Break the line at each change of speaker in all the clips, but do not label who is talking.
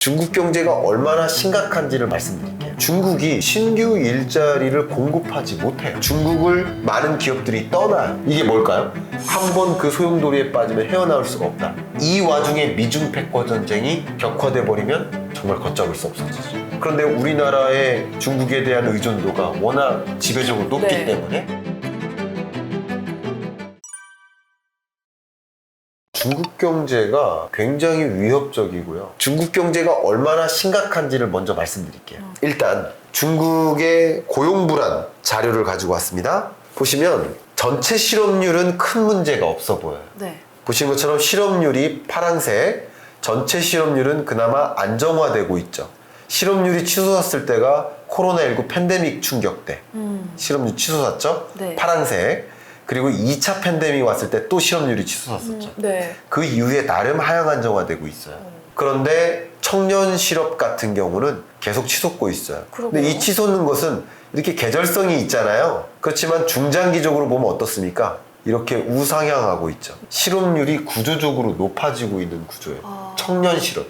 중국 경제가 얼마나 심각한지를 말씀드릴게요. 중국이 신규 일자리를 공급하지 못해요. 중국을 많은 기업들이 떠나요. 이게 뭘까요? 한 번 그 소용돌이에 빠지면 헤어나올 수가 없다. 이 와중에 미중 패권 전쟁이 격화돼 버리면 정말 걷잡을 수 없어지죠. 그런데 우리나라의 중국에 대한 의존도가 워낙 지배적으로 높기 때문에 중국 경제가 굉장히 위협적이고요. 중국 경제가 얼마나 심각한지를 먼저 말씀드릴게요. 일단 중국의 고용 불안 자료를 가지고 왔습니다. 보시면 전체 실업률은 큰 문제가 없어 보여요. 보시는 것처럼 실업률이 파란색, 전체 실업률은 그나마 안정화되고 있죠. 실업률이 치솟았을 때가 코로나19 팬데믹 충격 때 실업률 치솟았죠. 파란색. 그리고 2차 팬데믹 왔을 때 또 실업률이 치솟았었죠. 그 이후에 나름 하향 안정화되고 있어요. 그런데 청년 실업 같은 경우는 계속 치솟고 있어요. 근데 이 치솟는 것은 이렇게 계절성이 있잖아요. 그렇지만 중장기적으로 보면 어떻습니까? 이렇게 우상향하고 있죠. 실업률이 구조적으로 높아지고 있는 구조예요. 청년 실업.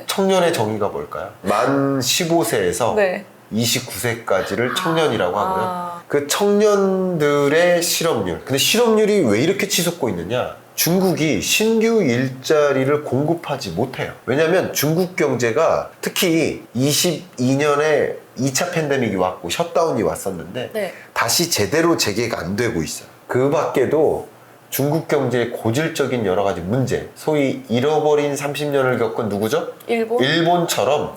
청년의 정의가 뭘까요? 만 15세에서 29세까지를 청년이라고 하고요. 그 청년들의 실업률. 근데 실업률이 왜 이렇게 치솟고 있느냐? 중국이 신규 일자리를 공급하지 못해요. 왜냐면 중국 경제가 특히 22년에 2차 팬데믹이 왔고 셧다운이 왔었는데 다시 제대로 재개가 안 되고 있어요. 그 밖에도 중국 경제의 고질적인 여러 가지 문제, 소위 잃어버린 30년을 겪은 누구죠? 일본처럼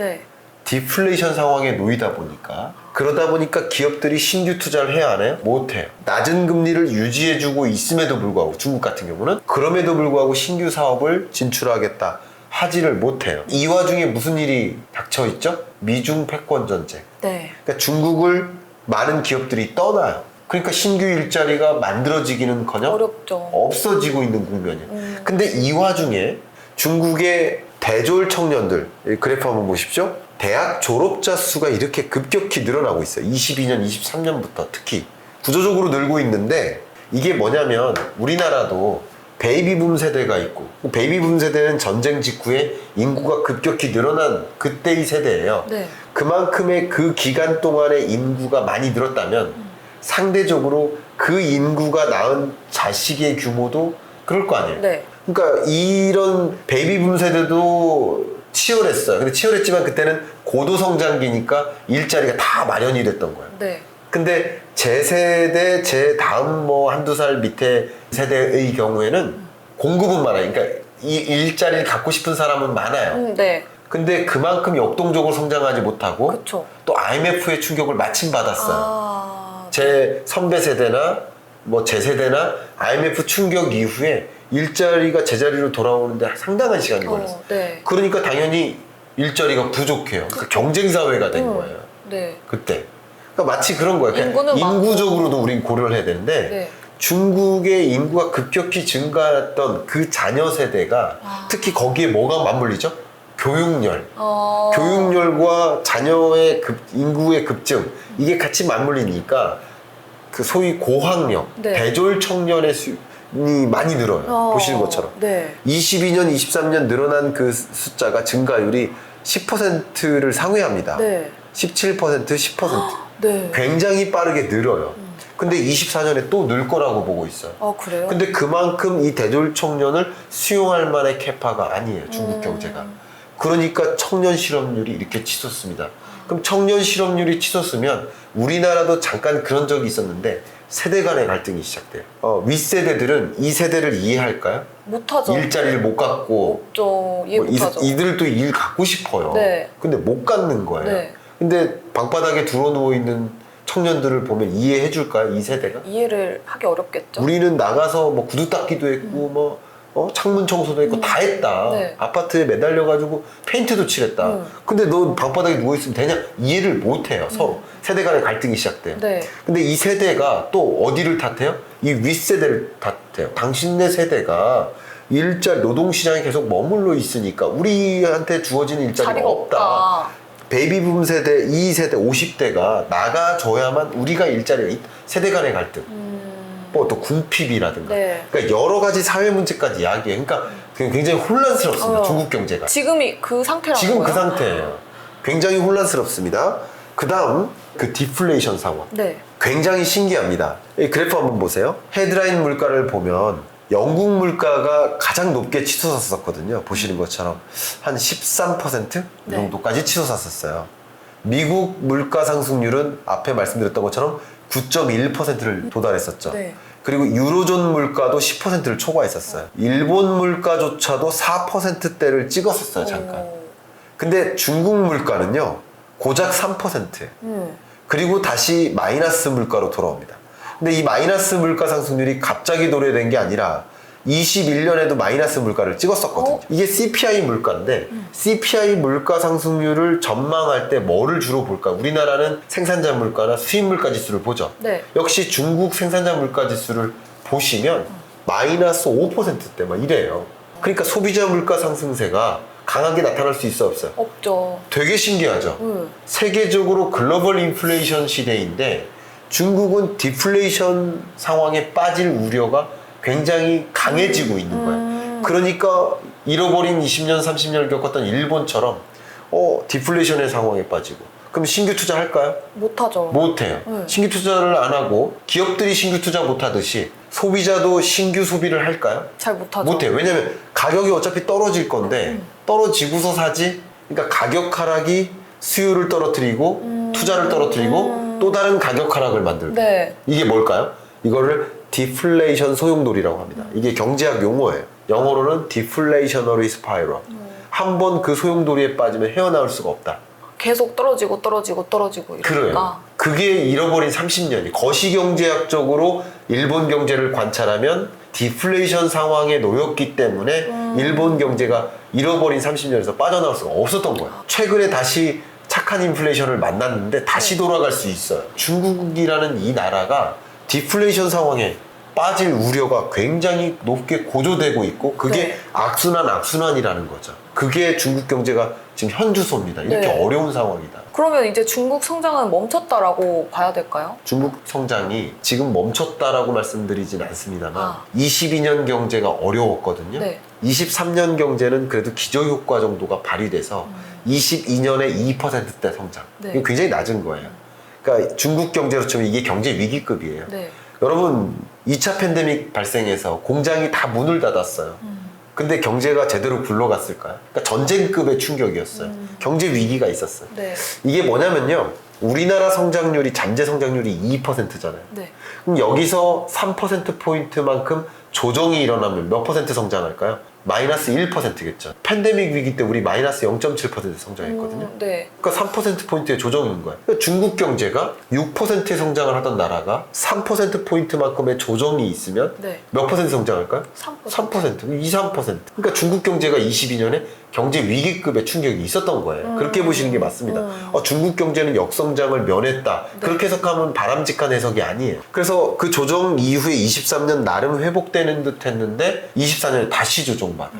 디플레이션 상황에 놓이다 보니까 그러다 보니까 기업들이 신규 투자를 해야 하나요? 못해요. 낮은 금리를 유지해주고 있음에도 불구하고 중국 같은 경우는 그럼에도 불구하고 신규 사업을 진출하겠다 하지를 못해요. 이 와중에 무슨 일이 닥쳐있죠? 미중 패권 전쟁. 그러니까 중국을 많은 기업들이 떠나요. 그러니까 신규 일자리가 만들어지기는커녕
어렵죠.
없어지고 있는 국면이에요. 근데 이 와중에 중국의 대졸 청년들 그래프 한번 보십시오. 대학 졸업자 수가 이렇게 급격히 늘어나고 있어요. 22년, 23년부터 특히 구조적으로 늘고 있는데 이게 뭐냐면 우리나라도 베이비붐 세대가 있고 베이비붐 세대는 전쟁 직후에 인구가 급격히 늘어난 그때의 세대예요. 그만큼의 그 기간 동안에 인구가 많이 늘었다면 상대적으로 그 인구가 낳은 자식의 규모도 그럴 거 아니에요. 그러니까 이런 베이비붐 세대도 치열했어요. 근데 치열했지만 그때는 고도성장기니까 일자리가 다 마련이 됐던 거예요. 근데 제 세대, 제 다음 뭐 한두 살 밑에 세대의 경우에는 공급은 많아요. 그러니까 이 일자리를 갖고 싶은 사람은 많아요. 근데 그만큼 역동적으로 성장하지 못하고 또 IMF의 충격을 마침 받았어요. 제 선배 세대나 뭐 제 세대나 IMF 충격 이후에 일자리가 제자리로 돌아오는데 상당한 시간이 걸렸어요. 그러니까 당연히 일자리가 부족해요. 그러니까 경쟁사회가 된 거예요. 그때. 그러니까 마치 그런 거예요. 그러니까 인구적으로도 우린 고려를 해야 되는데 중국의 인구가 급격히 증가했던 그 자녀 세대가 특히 거기에 뭐가 맞물리죠? 교육열. 교육열과 자녀의 인구의 급증 이게 같이 맞물리니까 그 소위 고학력, 대졸 청년의 이 많이 늘어요. 보시는 것처럼 22년, 23년 늘어난 그 숫자가 증가율이 10%를 상회합니다. 17%, 10% 굉장히 빠르게 늘어요. 근데 24년에 또 늘 거라고 보고 있어요.
그래요?
근데 그만큼 이 대졸 청년을 수용할 만한 캐파가 아니에요. 중국 경제가. 그러니까 청년 실업률이 이렇게 치솟습니다. 그럼 청년 실업률이 치솟으면 우리나라도 잠깐 그런 적이 있었는데 세대 간의 갈등이 시작돼요. 윗세대들은 이 세대를 이해할까요?
못하죠.
일자리를 못 갖고
이해 못하죠.
이들도 일 갖고 싶어요. 근데 못 갖는 거예요. 근데 방바닥에 드러누워 있는 청년들을 보면 이해해 줄까요? 이 세대가?
이해를 하기 어렵겠죠.
우리는 나가서 뭐 구두 닦기도 했고 창문 청소도 했고 다 했다. 아파트에 매달려가지고 페인트도 칠했다. 근데 너 방바닥에 누워있으면 되냐? 이해를 못해요. 서로. 세대 간의 갈등이 시작돼요. 근데 이 세대가 또 어디를 탓해요? 이 윗세대를 탓해요. 당신네 세대가 노동시장에 계속 머물러 있으니까 우리한테 주어지는 일자리가 없다. 베이비붐 세대, 이 세대 50대가 나가줘야만 우리가 일자리가 있다. 세대 간의 갈등. 뭐 또 궁핍이라든가. 그러니까 여러 가지 사회 문제까지 이야기해. 그러니까 굉장히 혼란스럽습니다.
어.
중국 경제가.
지금이 그 상태라는
지금
거예요?
그 상태예요. 굉장히 혼란스럽습니다. 그 다음 그 디플레이션 상황.
네.
굉장히 신기합니다. 이 그래프 한번 보세요. 헤드라인 물가를 보면 영국 물가가 가장 높게 치솟았었거든요. 보시는 것처럼 한 13%
네.
정도까지 치솟았었어요. 미국 물가 상승률은 앞에 말씀드렸던 것처럼 9.1%를 도달했었죠.
네.
그리고 유로존 물가도 10%를 초과했었어요. 일본 물가조차도 4%대를 찍었었어요, 잠깐.
오.
근데 중국 물가는요, 고작 3%예요. 그리고 다시 마이너스 물가로 돌아옵니다. 근데 이 마이너스 물가 상승률이 갑자기 도래된 게 아니라 21년에도 마이너스 물가를 찍었었거든요. 이게 CPI 물가인데 CPI 물가 상승률을 전망할 때 뭐를 주로 볼까? 우리나라는 생산자 물가나 수입 물가 지수를 보죠.
네.
역시 중국 생산자 물가 지수를 보시면 마이너스 5%대 막 이래요. 그러니까 소비자 물가 상승세가 강하게 나타날 수 있어 없어요?
없죠.
되게 신기하죠. 세계적으로 글로벌 인플레이션 시대인데 중국은 디플레이션 상황에 빠질 우려가 굉장히 강해지고 있는 거예요. 그러니까 잃어버린 20년, 30년을 겪었던 일본처럼 디플레이션의 상황에 빠지고 그럼 신규 투자할까요?
못하죠.
못해요. 신규 투자를 안 하고 기업들이 신규 투자 못하듯이 소비자도 신규 소비를 할까요?
잘 못하죠.
못해요. 왜냐면 가격이 어차피 떨어질 건데 떨어지고서 사지. 그러니까 가격 하락이 수요를 떨어뜨리고 투자를 떨어뜨리고 또 다른 가격 하락을 만들고.
네.
이게 뭘까요? 이거를 디플레이션 소용돌이라고 합니다. 이게 경제학 용어예요. 영어로는 디플레이셔너리 스파이럴. 한번 그 소용돌이에 빠지면 헤어나올 수가 없다.
계속 떨어지고 이러니까.
그래요. 그게 잃어버린 30년이 거시경제학적으로 일본 경제를 관찰하면 디플레이션 상황에 놓였기 때문에 일본 경제가 잃어버린 30년에서 빠져나올 수가 없었던 거예요. 최근에 다시 착한 인플레이션을 만났는데 다시 돌아갈 수 있어요. 중국이라는 이 나라가 디플레이션 상황에 빠질 우려가 굉장히 높게 고조되고 있고 그게
네.
악순환이라는 거죠. 그게 중국 경제가 지금 현주소입니다. 이렇게
네.
어려운 상황이다.
그러면 이제 중국 성장은 멈췄다라고 봐야 될까요?
중국 성장이 지금 멈췄다라고 말씀드리진 않습니다만 22년 경제가 어려웠거든요.
네.
23년 경제는 그래도 기저효과 정도가 발휘돼서 22년에 2%대 성장.
네.
이거 굉장히 낮은 거예요. 그러니까 중국 경제로 치면 이게 경제 위기급이에요.
네.
여러분 2차 팬데믹 발생해서 공장이 다 문을 닫았어요. 근데 경제가 제대로 굴러갔을까요? 그러니까 전쟁급의 충격이었어요. 경제 위기가 있었어요.
네.
이게 뭐냐면요. 우리나라 성장률이 잠재 성장률이 2%잖아요.
네.
그럼 여기서 3%포인트만큼 조정이 일어나면 몇 퍼센트 성장할까요? 마이너스 1%겠죠. 팬데믹 위기 때 우리 마이너스 0.7% 성장했거든요.
네.
그러니까 3%포인트의 조정인 거예요. 그러니까 중국 경제가 6%의 성장을 하던 나라가 3%포인트만큼의 조정이 있으면
네.
몇 퍼센트 성장할까요?
3%.
3%, 2, 3%. 그러니까 중국 경제가 22년에 경제 위기급의 충격이 있었던 거예요. 그렇게 보시는 게 맞습니다. 중국 경제는 역성장을 면했다.
네.
그렇게 해석하면 바람직한 해석이 아니에요. 그래서 그 조정 이후에 23년 나름 회복되는 듯 했는데 24년에 다시 조정받아요.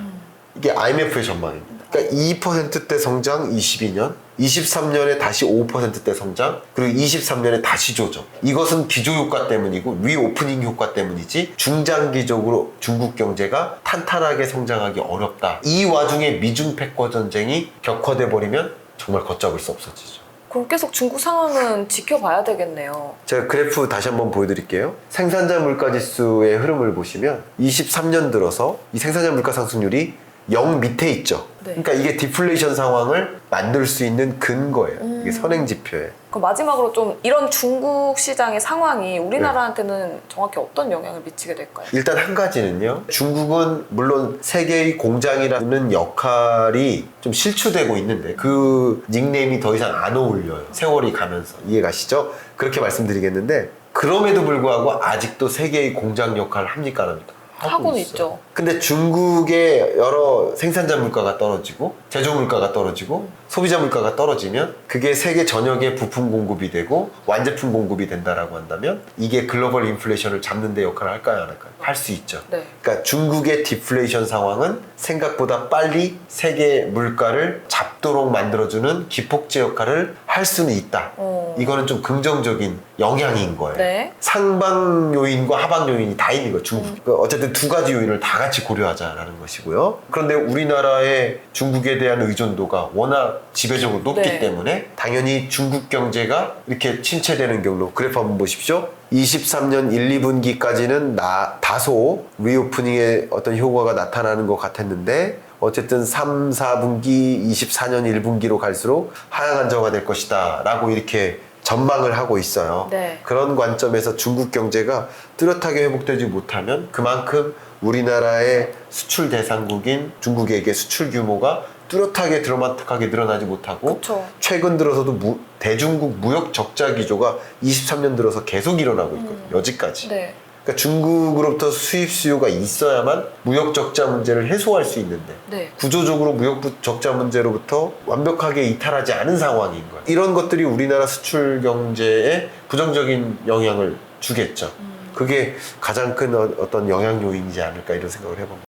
이게 IMF의 전망입니다. 그러니까 2%대 성장 22년, 23년에 다시 5%대 성장, 그리고 23년에 다시 조정. 이것은 기조효과 때문이고 리오프닝 효과 때문이지 중장기적으로 중국 경제가 탄탄하게 성장하기 어렵다. 이 와중에 미중 패권 전쟁이 격화돼 버리면 정말 걷잡을 수 없어지죠.
그럼 계속 중국 상황은 지켜봐야 되겠네요.
제가 그래프 다시 한번 보여드릴게요. 생산자 물가지수의 흐름을 보시면 23년 들어서 이 생산자 물가 상승률이 0 밑에 있죠.
네.
그러니까 이게 디플레이션 상황을 만들 수 있는 근거예요. 이게 선행지표예요.
그럼 마지막으로 좀 이런 중국 시장의 상황이 우리나라한테는 정확히 어떤 영향을 미치게 될까요?
일단 한 가지는요. 중국은 물론 세계의 공장이라는 역할이 좀 실추되고 있는데 그 닉네임이 더 이상 안 어울려요. 세월이 가면서. 이해가시죠? 그렇게 말씀드리겠는데 그럼에도 불구하고 아직도 세계의 공장 역할을 합니까? 안 합니까?
하고는
있어요.
있죠.
근데 중국의 여러 생산자 물가가 떨어지고 제조 물가가 떨어지고 소비자 물가가 떨어지면 그게 세계 전역에 부품 공급이 되고 완제품 공급이 된다라고 한다면 이게 글로벌 인플레이션을 잡는 데 역할을 할까요? 안 할까요? 할 수 있죠.
네.
그러니까 중국의 디플레이션 상황은 생각보다 빨리 세계 물가를 잡도록 만들어주는 기폭제 역할을 할 수는 있다. 이거는 좀 긍정적인 영향인 거예요.
네.
상방 요인과 하방 요인이 다 있는 거예요. 중국. 어쨌든 두 가지 요인을 다 같이 고려하자라는 것이고요. 그런데 우리나라의 중국에 대한 의존도가 워낙 지배적으로 높기
네.
때문에 당연히 중국 경제가 이렇게 침체되는 경로 그래프 한번 보십시오. 23년 1, 2분기까지는 다소 리오프닝의 어떤 효과가 나타나는 것 같았는데 어쨌든 3, 4분기, 24년 1분기로 갈수록 하향 안정화될 것이다 라고 이렇게 전망을 하고 있어요.
네.
그런 관점에서 중국 경제가 뚜렷하게 회복되지 못하면 그만큼 우리나라의 수출 대상국인 중국에게 수출 규모가 뚜렷하게 드라마틱하게 늘어나지 못하고
그쵸.
최근 들어서도 대중국 무역 적자 기조가 23년 들어서 계속 일어나고 있거든요. 여지까지.
네.
그러니까 중국으로부터 수입 수요가 있어야만 무역 적자 문제를 해소할 수 있는데
네.
구조적으로 무역 적자 문제로부터 완벽하게 이탈하지 않은 상황인 거예요. 이런 것들이 우리나라 수출 경제에 부정적인 영향을 주겠죠. 그게 가장 큰 어떤 영향 요인이지 않을까 이런 생각을 해봅니다.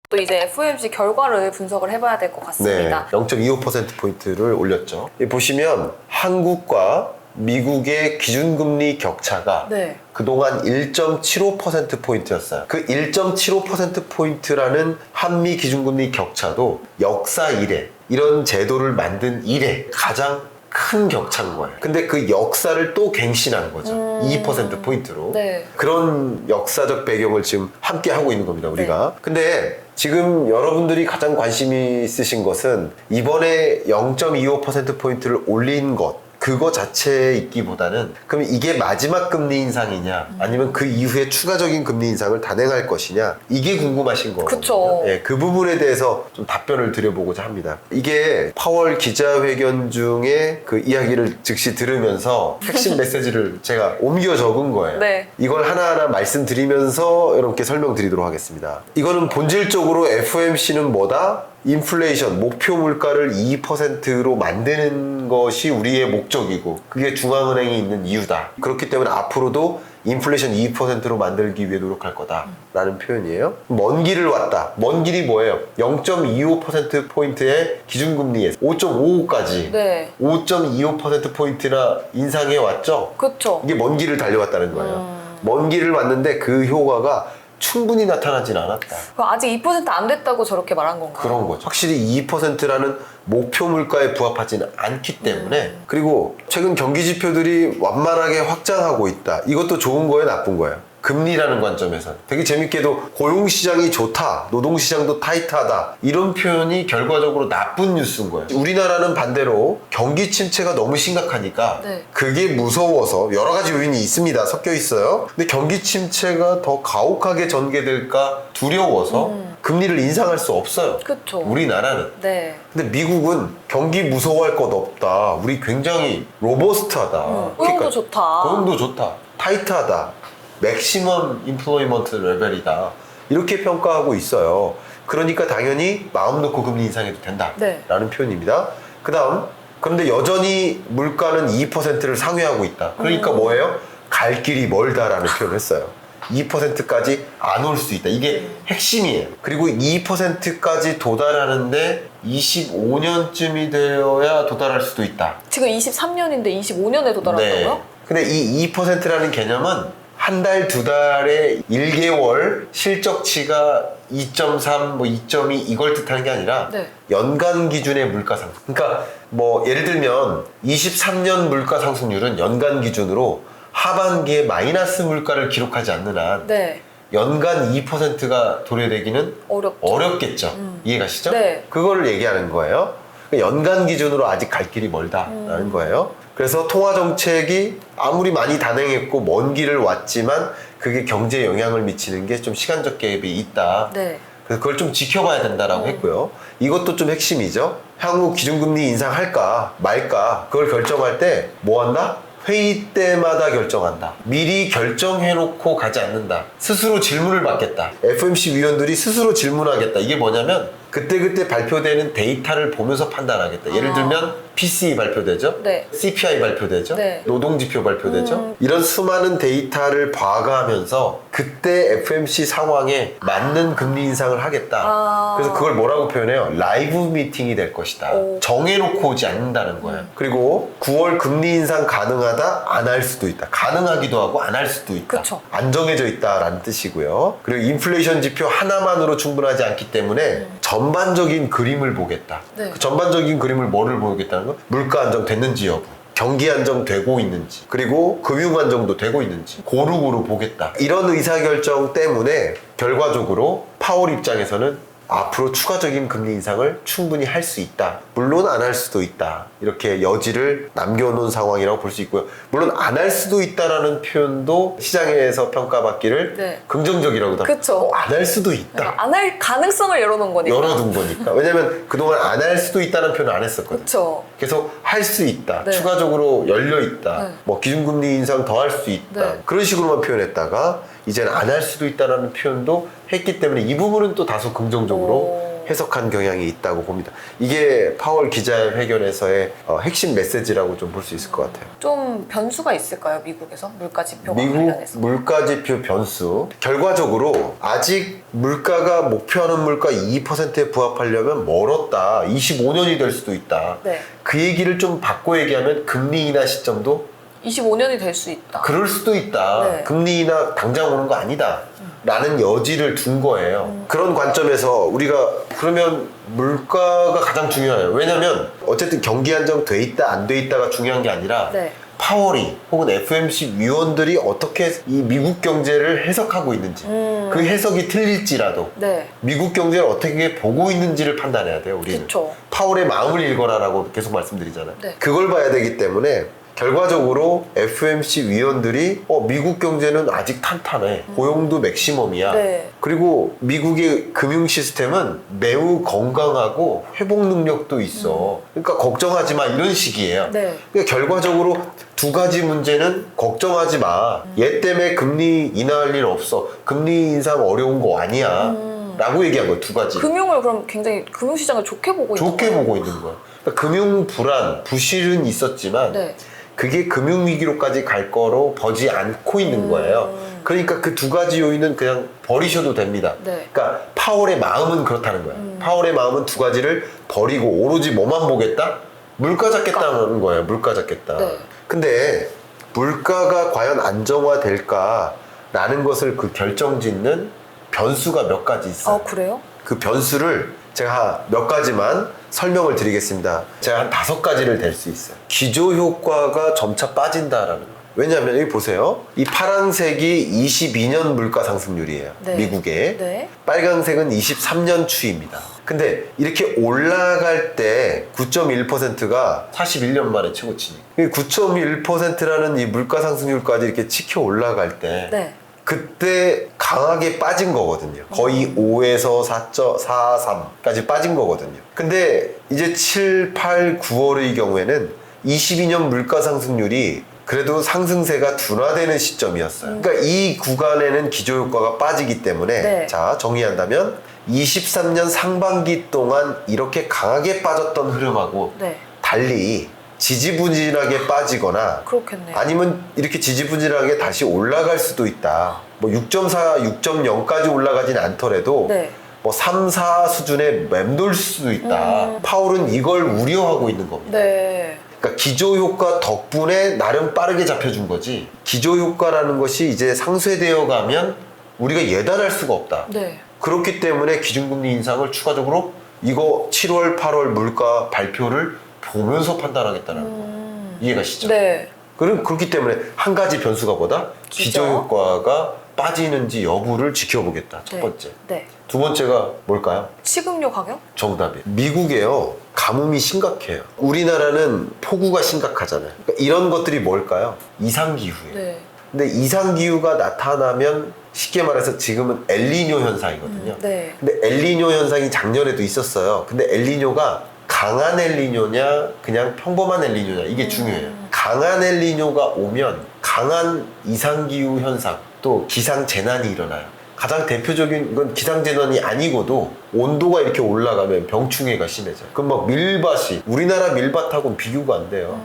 또 이제 FOMC 결과를 분석을 해봐야 될 것
네,
같습니다.
0.25%포인트를 올렸죠. 여기 보시면 한국과 미국의 기준금리 격차가
네.
그동안 1.75%포인트였어요. 그 1.75%포인트라는 한미 기준금리 격차도 역사 이래, 이런 제도를 만든 이래 가장 큰 격차인 거예요. 근데 그 역사를 또 갱신한 거죠. 2%포인트로.
네.
그런 역사적 배경을 지금 함께 하고 있는 겁니다, 우리가. 근데 지금 여러분들이 가장 관심이 있으신 것은 이번에 0.25%포인트를 올린 것, 그거 자체에 있기보다는 그럼 이게 마지막 금리 인상이냐 아니면 그 이후에 추가적인 금리 인상을 단행할 것이냐 이게 궁금하신 거거든요.
그쵸.
예, 그 부분에 대해서 좀 답변을 드려보고자 합니다. 이게 파월 기자회견 중에 그 이야기를 즉시 들으면서 핵심 메시지를 제가 옮겨 적은 거예요.
네.
이걸 하나하나 말씀드리면서 여러분께 설명드리도록 하겠습니다. 이거는 본질적으로 FOMC는 뭐다? 인플레이션, 목표 물가를 2%로 만드는 것이 우리의 목적이고 그게 중앙은행이 있는 이유다. 그렇기 때문에 앞으로도 인플레이션 2%로 만들기 위해 노력할 거다라는 표현이에요. 먼 길을 왔다. 먼 길이 뭐예요? 0.25%포인트의 기준금리에 5.55까지
네.
5.25%포인트나 인상해 왔죠?
그쵸.
이게 먼 길을 달려왔다는 거예요. 먼 길을 왔는데 그 효과가 충분히 나타나진 않았다.
그럼 아직 2%안 됐다고 저렇게 말한 건가요?
그런 거죠. 확실히 2%라는 목표 물가에 부합하지는 않기 때문에 그리고 최근 경기 지표들이 완만하게 확장하고 있다. 이것도 좋은 거예요, 나쁜 거예요? 금리라는 관점에서 되게 재밌게도 고용시장이 좋다, 노동시장도 타이트하다 이런 표현이 결과적으로 나쁜 뉴스인 거예요. 우리나라는 반대로 경기 침체가 너무 심각하니까
네.
그게 무서워서 여러 가지 요인이 있습니다. 섞여 있어요. 근데 경기 침체가 더 가혹하게 전개될까 두려워서 금리를 인상할 수 없어요.
그쵸.
우리나라는.
네.
근데 미국은 경기 무서워할 것 없다. 우리 굉장히 로버스트하다.
고용도 좋다.
고용도 좋다. 타이트하다. 맥시멈 인플로이먼트 레벨이다. 이렇게 평가하고 있어요. 그러니까 당연히 마음 놓고 금리 인상해도 된다.
네.
라는 표현입니다. 그 다음, 그런데 여전히 물가는 2%를 상회하고 있다. 그러니까 뭐예요? 갈 길이 멀다라는 표현을 했어요. 2%까지 안 올 수 있다. 이게 핵심이에요. 그리고 2%까지 도달하는데 25년쯤이 되어야 도달할 수도 있다.
지금 23년인데 25년에 도달한다고요?
네. 근데 이 2%라는 개념은 한 달, 두 달에 1개월 실적치가 2.3, 뭐 2.2 이걸 뜻하는 게 아니라
네.
연간 기준의 물가 상승. 그러니까 뭐 예를 들면 23년 물가 상승률은 연간 기준으로 하반기에 마이너스 물가를 기록하지 않는 한
네.
연간 2%가 도래되기는
어렵죠.
어렵겠죠. 이해가시죠?
네.
그거를 얘기하는 거예요. 연간 기준으로 아직 갈 길이 멀다라는 거예요. 그래서 통화 정책이 아무리 많이 단행했고 먼 길을 왔지만 그게 경제에 영향을 미치는 게 좀 시간적 갭이 있다.
네.
그래서 그걸 좀 지켜봐야 된다라고 했고요. 이것도 좀 핵심이죠. 향후 기준금리 인상할까 말까 그걸 결정할 때 뭐 한다? 회의 때마다 결정한다. 미리 결정해놓고 가지 않는다. 스스로 질문을 받겠다. FOMC 위원들이 스스로 질문하겠다. 이게 뭐냐면 그때그때 발표되는 데이터를 보면서 판단하겠다. 예를 들면 PCE 발표되죠?
네.
CPI 발표되죠?
네.
노동지표 발표되죠? 이런 수많은 데이터를 봐가면서 그때 FMC 상황에 맞는 금리 인상을 하겠다. 그래서 그걸 뭐라고 표현해요? 라이브 미팅이 될 것이다. 정해놓고 오지 않는다는 거예요. 그리고 9월 금리 인상 가능하다? 안 할 수도 있다. 가능하기도 하고 안 할 수도 있다.
그쵸.
안 정해져 있다라는 뜻이고요. 그리고 인플레이션 지표 하나만으로 충분하지 않기 때문에 전반적인 그림을 보겠다.
네.
그 전반적인 그림을 뭐를 보겠다는 거? 물가 안정됐는지 여부. 경기 안정되고 있는지, 그리고 금융 안정도 되고 있는지 고루고루 보겠다. 이런 의사결정 때문에 결과적으로 파월 입장에서는 앞으로 추가적인 금리 인상을 충분히 할 수 있다. 물론 안 할 수도 있다. 이렇게 여지를 남겨놓은 상황이라고 볼 수 있고요. 물론 안 할 수도 있다라는 표현도 시장에서 평가받기를
네.
긍정적이라고
그쵸.
안 할 수도 있다.
안 할 가능성을 열어놓은 거니까.
열어둔 거니까. 왜냐면 그동안 안 할 수도 있다는 표현을 안 했었거든요.
그쵸.
계속 할 수 있다.
네.
추가적으로 열려 있다.
네.
뭐 기준금리 인상 더 할 수 있다.
네.
그런 식으로만 표현했다가 이제는 안 할 수도 있다라는 표현도 했기 때문에 이 부분은 또 다소 긍정적으로 해석한 경향이 있다고 봅니다. 이게 파월 기자회견에서의 핵심 메시지라고 좀 볼 수 있을 것 같아요.
좀 변수가 있을까요? 미국에서 물가 지표와
미국
관련해서.
물가지표 변수 결과적으로 아직 물가가 목표하는 물가 2%에 부합하려면 멀었다. 25년이 될 수도 있다.
네.
그 얘기를 좀 바꿔 얘기하면 금리 인하 시점도
25년이 될 수 있다.
그럴 수도 있다.
네.
금리 인하 당장 오는 거 아니다. 라는 여지를 둔 거예요. 그런 관점에서 우리가 그러면 물가가 가장 중요해요. 왜냐면 어쨌든 경기 안정 돼 있다 안 돼 있다가 중요한 게 아니라
네.
파월이 혹은 FMC 위원들이 어떻게 이 미국 경제를 해석하고 있는지 그 해석이 틀릴지라도
네.
미국 경제를 어떻게 보고 있는지를 판단해야 돼요. 우리는.
그쵸.
파월의 마음을 읽어라라고 계속 말씀드리잖아요.
네.
그걸 봐야 되기 때문에 결과적으로 FMC 위원들이 미국 경제는 아직 탄탄해. 고용도 맥시멈이야.
네.
그리고 미국의 금융 시스템은 매우 건강하고 회복 능력도 있어. 그러니까 걱정하지 마 이런 식이에요.
네.
그러니까 결과적으로 두 가지 문제는 걱정하지 마. 얘 때문에 금리 인하할 일 없어. 금리 인상 어려운 거 아니야. 라고 얘기한 거예요. 두 가지.
금융을 그럼 굉장히 금융시장을 좋게 보고 있는
좋게
거예요?
보고 있는 거예요. 그러니까 금융 불안, 부실은 있었지만
네.
그게 금융위기로까지 갈 거로 보지 않고 있는 거예요. 그러니까 그 두 가지 요인은 그냥 버리셔도 됩니다.
네.
그러니까 파월의 마음은 그렇다는 거예요. 파월의 마음은 두 가지를 버리고 오로지 뭐만 보겠다? 물가 잡겠다는 거예요. 물가 잡겠다.
네.
근데 물가가 과연 안정화될까라는 것을 그 결정짓는 변수가 몇 가지 있어요.
아, 그래요?
그 변수를 제가 몇 가지만 설명을 드리겠습니다. 제가 한 5가지를 댈 수 있어요. 기저효과가 점차 빠진다라는 거예요. 왜냐하면 여기 보세요. 이 파란색이 22년 물가 상승률이에요.
네.
미국의.
네.
빨간색은 23년 추이입니다. 근데 이렇게 올라갈 때 9.1%가 41년 만에 최고치니까. 9.1%라는 이 물가 상승률까지 이렇게 치켜 올라갈 때
네.
그때 강하게 빠진 거거든요. 거의 5에서 4.43까지 빠진 거거든요. 근데 이제 7, 8, 9월의 경우에는 22년 물가 상승률이 그래도 상승세가 둔화되는 시점이었어요. 그러니까 이 구간에는 기저효과가 빠지기 때문에
네.
자, 정리한다면 23년 상반기 동안 이렇게 강하게 빠졌던 흐름하고
네.
달리 지지부진하게 빠지거나
그렇겠네요.
아니면 이렇게 지지부진하게 다시 올라갈 수도 있다. 뭐 6.4, 6.0까지 올라가진 않더라도
네.
뭐 3, 4 수준에 맴돌 수도 있다. 파월은 이걸 우려하고 있는 겁니다.
네.
그러니까 기저효과 덕분에 나름 빠르게 잡혀준 거지. 기저효과라는 것이 이제 상쇄되어 가면 우리가 예단할 수가 없다.
네.
그렇기 때문에 기준금리 인상을 추가적으로 이거 7월, 8월 물가 발표를 보면서 판단하겠다는 거. 이해가시죠?
네.
그렇기 때문에 한 가지 변수가 뭐다? 기저효과가 빠지는지 여부를 지켜보겠다. 첫
네.
번째.
네.
두 번째가 뭘까요?
식음료 가격?
정답이에요. 미국에요. 가뭄이 심각해요. 우리나라는 폭우가 심각하잖아요. 그러니까 이런 것들이 뭘까요? 이상기후예요.
네.
근데 이상기후가 나타나면 쉽게 말해서 지금은 엘니뇨 현상이거든요.
네.
근데 엘니뇨 현상이 작년에도 있었어요. 근데 엘니뇨가 강한 엘니뇨냐 그냥 평범한 엘니뇨냐 이게 중요해요. 강한 엘니뇨가 오면 강한 이상기후 현상 또 기상재난이 일어나요. 가장 대표적인 건 기상재난이 아니고도 온도가 이렇게 올라가면 병충해가 심해져요. 그럼 막 밀밭이 우리나라 밀밭하고는 비교가 안 돼요.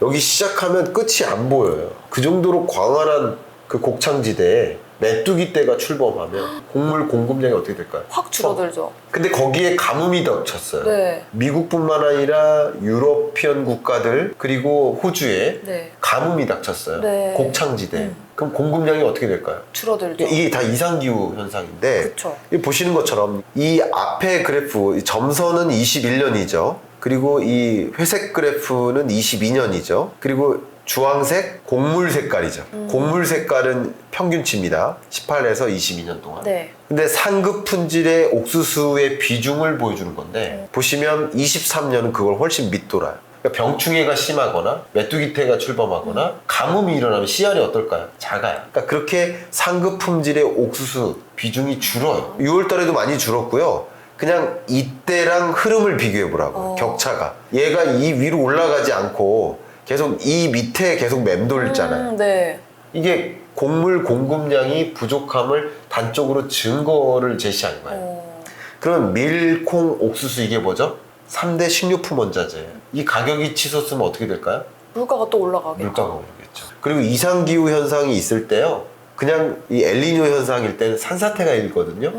여기 시작하면 끝이 안 보여요. 그 정도로 광활한 그 곡창지대에 메뚜기 떼가 출범하면 곡물 공급량이 어떻게 될까요?
확 줄어들죠.
근데 거기에 가뭄이 덮쳤어요.
네.
미국뿐만 아니라 유러피언 국가들 그리고 호주에
네.
가뭄이 닥쳤어요.
네.
곡창지대. 그럼 공급량이 어떻게 될까요?
줄어들죠.
이게 다 이상기후 현상인데
그쵸.
이 보시는 것처럼 이 앞에 그래프 이 점선은 21년이죠. 그리고 이 회색 그래프는 22년이죠. 그리고 주황색 곡물 색깔이죠. 곡물 색깔은 평균치입니다. 18에서 22년 동안.
네.
근데 상급 품질의 옥수수의 비중을 보여주는 건데 보시면 23년은 그걸 훨씬 밑돌아요. 그러니까 병충해가 심하거나 메뚜기태가 출범하거나 가뭄이 일어나면 씨알이 어떨까요? 작아요. 그러니까 그렇게 상급 품질의 옥수수 비중이 줄어요. 6월 달에도 많이 줄었고요. 그냥 이때랑 흐름을 비교해 보라고요. 격차가. 얘가 이 위로 올라가지 않고 계속 이 밑에 계속 맴돌잖아요.
네.
이게 곡물 공급량이 부족함을 단적으로 증거를 제시한 거예요. 그럼 밀, 콩, 옥수수 이게 뭐죠? 3대 식료품 원자재예요. 이 가격이 치솟으면 어떻게 될까요?
물가가 또 올라가겠죠.
물가가 오르겠죠. 그리고 이상기후 현상이 있을 때요. 그냥 이 엘니뇨 현상일 때는 산사태가 일거든요.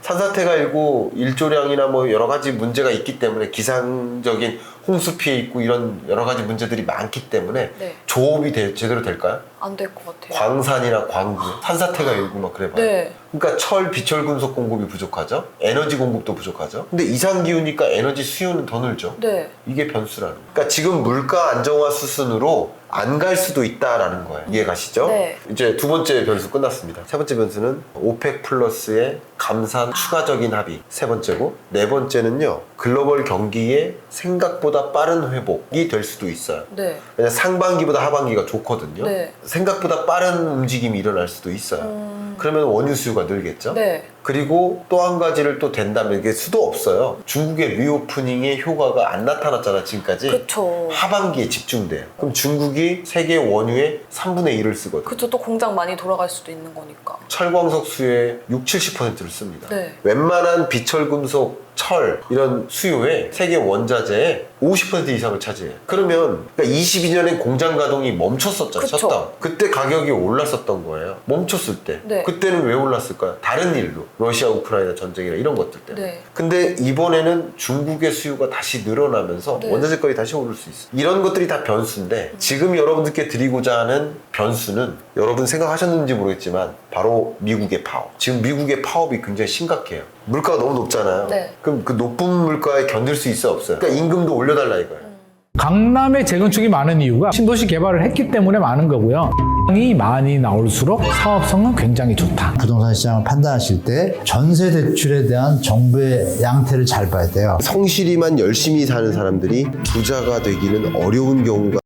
산사태가 일고 일조량이나 뭐 여러 가지 문제가 있기 때문에 기상적인 홍수 피해 있고 이런 여러 가지 문제들이 많기 때문에
네.
조업이 제대로 될까요?
안 될 것 같아요.
광산이나 광부, 산사태가 일고 막 그래봐요.
네.
그러니까 철, 비철 금속 공급이 부족하죠. 에너지 공급도 부족하죠. 근데 이상기후니까 에너지 수요는 더 늘죠.
네.
이게 변수라는 거예요. 그러니까 지금 물가 안정화 수순으로 안 갈 수도 있다라는 거예요. 이해 가시죠?
네.
이제 두 번째 변수 끝났습니다. 세 번째 변수는 오펙 플러스의 감산 추가적인 합의. 세 번째고 네 번째는요. 글로벌 경기의 생각보다 빠른 회복이 될 수도 있어요.
네.
왜냐 상반기보다 하반기가 좋거든요.
네.
생각보다 빠른 움직임이 일어날 수도 있어요. 그러면 원유 수요가 늘겠죠.
네.
그리고 또 한 가지를 또 된다면 이게 수도 없어요. 중국의 리오프닝의 효과가 안 나타났잖아 지금까지.
그쵸.
하반기에 집중돼요. 그럼 중국이 세계 원유의 3분의 1을 쓰거든요.
그쵸. 또 공장 많이 돌아갈 수도 있는 거니까.
철광석 수요의 70%를 씁니다.
네.
웬만한 비철금속, 철 이런 수요의 세계 원자재의 50% 이상을 차지해요. 그러면 그러니까 22년에 공장 가동이 멈췄었잖아요.
그쵸.
셧다운. 그때 가격이 올랐었던 거예요. 멈췄을 때.
네.
그때는 왜 올랐을까요? 다른 일로. 러시아 우크라이나 전쟁이나 이런 것들 때문에.
네.
근데 이번에는 중국의 수요가 다시 늘어나면서
네.
원자재 값이 다시 오를 수 있어요. 이런 것들이 다 변수인데 지금 여러분들께 드리고자 하는 변수는 여러분 생각하셨는지 모르겠지만 바로 미국의 파업. 지금 미국의 파업이 굉장히 심각해요. 물가가 너무 높잖아요.
네.
그럼 그 높은 물가에 견딜 수 있어 없어요? 그러니까 임금도 올려달라 이거예요.
강남에 재건축이 많은 이유가 신도시 개발을 했기 때문에 많은 거고요. 이 많이 나올수록 사업성은 굉장히 좋다.
부동산 시장을 판단하실 때 전세 대출에 대한 정부의 양태를 잘 봐야 돼요.
성실히만 열심히 사는 사람들이 부자가 되기는 어려운 경우가